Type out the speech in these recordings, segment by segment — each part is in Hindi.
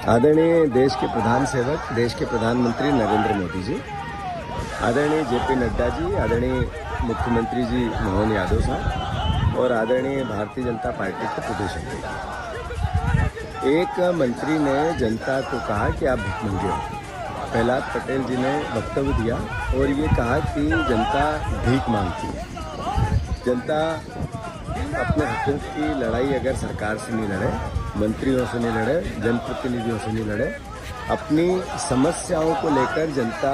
आदरणीय देश के प्रधान सेवक, देश के प्रधानमंत्री नरेंद्र मोदी जी, आदरणीय जेपी नड्डा जी, आदरणीय मुख्यमंत्री जी मोहन यादव साहब और आदरणीय भारतीय जनता पार्टी के प्रदेश अध्यक्ष। एक मंत्री ने जनता को कहा कि आप भिखमंगे हो। प्रहलाद पटेल जी ने वक्तव्य दिया और ये कहा कि जनता भीख मांगती है। जनता अपने हकों की लड़ाई अगर सरकार से नहीं लड़े, मंत्रियों से नहीं लड़े, जनप्रतिनिधियों से नहीं लड़े, अपनी समस्याओं को लेकर जनता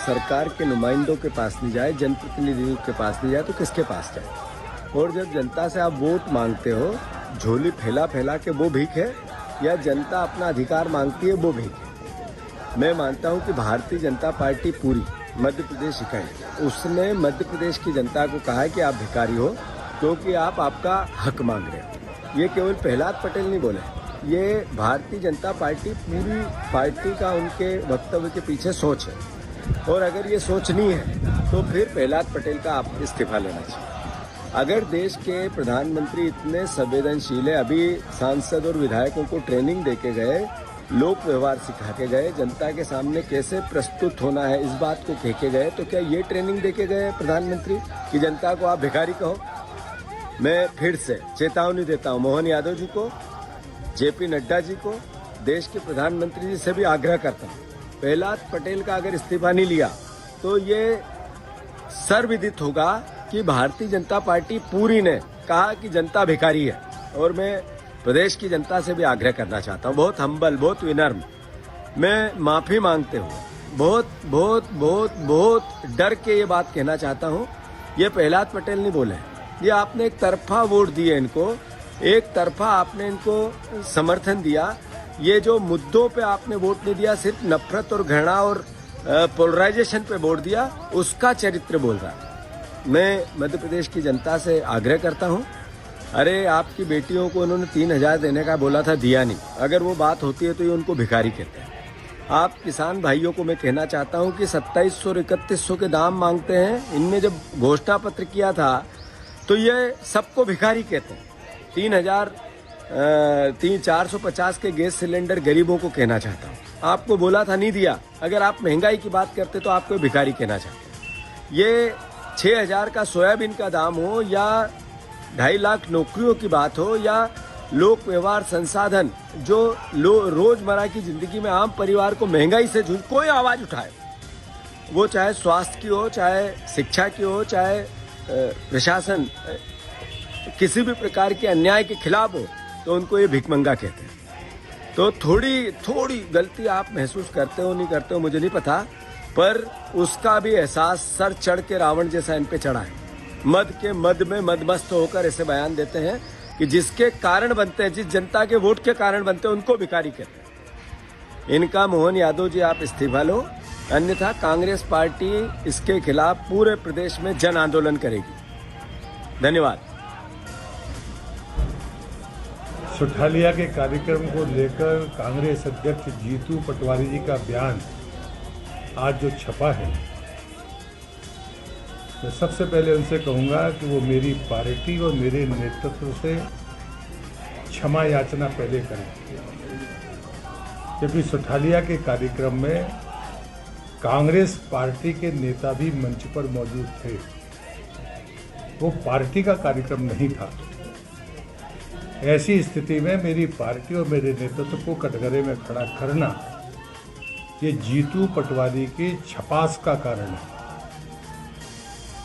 सरकार के नुमाइंदों के पास नहीं जाए, जनप्रतिनिधियों के पास नहीं जाए तो किसके पास जाए? और जब जनता से आप वोट मांगते हो, झोली फैला फैला के वो भीख है या जनता अपना अधिकार मांगती है वो भीख है? मैं मानता हूं कि भारतीय जनता पार्टी पूरी मध्य प्रदेश इकाई उसने मध्य प्रदेश की जनता को कहा है कि आप भिखारी हो क्योंकि आप आपका हक मांग रहे हो। ये केवल प्रहलाद पटेल नहीं बोले, ये भारतीय जनता पार्टी पूरी पार्टी का उनके वक्तव्य के पीछे सोच है। और अगर ये सोच नहीं है तो फिर प्रहलाद पटेल का आप इस्तीफा लेना चाहिए। अगर देश के प्रधानमंत्री इतने संवेदनशील है, अभी सांसद और विधायकों को ट्रेनिंग देके गए, लोक व्यवहार सिखा के गए, जनता के सामने कैसे प्रस्तुत होना है इस बात को कह के गए, तो क्या ये ट्रेनिंग देके गए प्रधानमंत्री कि जनता को आप भिखारी कहो? मैं फिर से चेतावनी देता हूं मोहन यादव जी को, जेपी नड्डा जी को, देश के प्रधानमंत्री जी से भी आग्रह करता हूं, प्रहलाद पटेल का अगर इस्तीफा नहीं लिया तो ये सर्वविदित होगा कि भारतीय जनता पार्टी पूरी ने कहा कि जनता भिखारी है। और मैं प्रदेश की जनता से भी आग्रह करना चाहता हूं, बहुत हम्बल, बहुत विनम्र, मैं माफी मांगते हुए बहुत बहुत बहुत बहुत डर के ये बात कहना चाहता हूं, ये प्रहलाद पटेल नहीं बोले, ये आपने एक तरफा वोट दिए इनको, एक तरफा आपने इनको समर्थन दिया। ये जो मुद्दों पे आपने वोट नहीं दिया, सिर्फ नफरत और घृणा और पोलराइजेशन पे वोट दिया, उसका चरित्र बोल रहा है। मैं मध्य प्रदेश की जनता से आग्रह करता हूं, अरे आपकी बेटियों को उन्होंने 3,000 देने का बोला था, दिया नहीं। अगर वो बात होती है तो ये उनको भिखारी कहते हैं। आप किसान भाइयों को मैं कहना चाहता हूं कि 2700 और 3100 के दाम मांगते हैं। इनने जब घोषणा पत्र किया था तो ये सबको भिखारी कहते हैं। 450 के गैस सिलेंडर गरीबों को कहना चाहता हूँ, आपको बोला था नहीं दिया। अगर आप महंगाई की बात करते तो आपको भिखारी कहना चाहते। ये 6,000 का सोयाबीन का दाम हो या 2.5 लाख नौकरियों की बात हो या लोक व्यवहार संसाधन जो रोजमर्रा की जिंदगी में आम परिवार को महंगाई से कोई आवाज उठाए, वो चाहे स्वास्थ्य की हो, चाहे शिक्षा की हो, चाहे प्रशासन किसी भी प्रकार के अन्याय के खिलाफ हो, तो उनको ये भिखमंगा कहते हैं। तो थोड़ी गलती आप महसूस करते हो नहीं करते हो मुझे नहीं पता, पर उसका भी एहसास सर चढ़ के रावण जैसा इन पे चढ़ा है। मद के मद में मदमस्त होकर ऐसे बयान देते हैं कि जिसके कारण बनते हैं, जिस जनता के वोट के कारण बनते हैं, उनको भिखारी कहते हैं। इनका मोहन यादव जी आप इस्तीफा लो, अन्यथा कांग्रेस पार्टी इसके खिलाफ पूरे प्रदेश में जन आंदोलन करेगी। धन्यवाद। सुठालिया के कार्यक्रम को लेकर कांग्रेस अध्यक्ष जीतू पटवारी जी का बयान आज जो छपा है, मैं सबसे पहले उनसे कहूंगा कि वो मेरी पार्टी और मेरे नेतृत्व से क्षमा याचना पहले करें, क्योंकि सुठालिया के कार्यक्रम में कांग्रेस पार्टी के नेता भी मंच पर मौजूद थे। वो पार्टी का कार्यक्रम नहीं था। ऐसी स्थिति में मेरी पार्टी और मेरे नेतृत्व को कटघरे में खड़ा करना ये जीतू पटवारी की छपास का कारण है।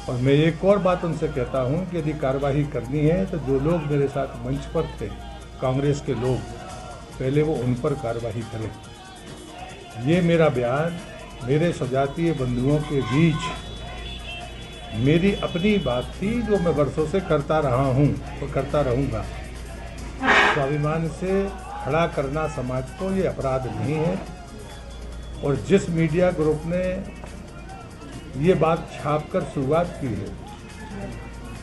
और मैं एक और बात उनसे कहता हूं कि यदि कार्रवाई करनी है तो जो लोग मेरे साथ मंच पर थे, कांग्रेस के लोग, पहले वो उन पर कार्रवाई करें। ये मेरा बयान मेरे सजातीय बंधुओं के बीच मेरी अपनी बात थी, जो मैं वर्षों से करता रहा हूं और करता रहूंगा। स्वाभिमान से खड़ा करना समाज को ये अपराध नहीं है। और जिस मीडिया ग्रुप ने ये बात छापकर शुरुआत की है,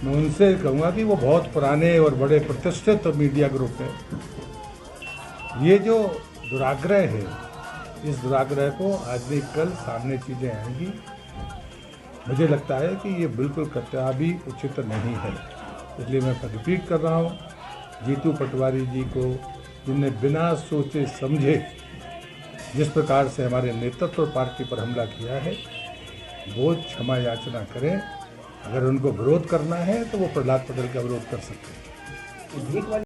मैं उनसे कहूँगा कि वो बहुत पुराने और बड़े प्रतिष्ठित मीडिया ग्रुप है। ये जो दुराग्रह है, इस दुराग्रह को आज नहीं कल सामने चीज़ें आएंगी। मुझे लगता है कि ये बिल्कुल कतई भी उचित नहीं है। इसलिए मैं रिपीट कर रहा हूँ, जीतू पटवारी जी को, जिनने बिना सोचे समझे जिस प्रकार से हमारे नेतृत्व और पार्टी पर हमला किया है वो क्षमा याचना करें। अगर उनको विरोध करना है तो वो प्रहलाद पटेल का विरोध कर सकते हैं।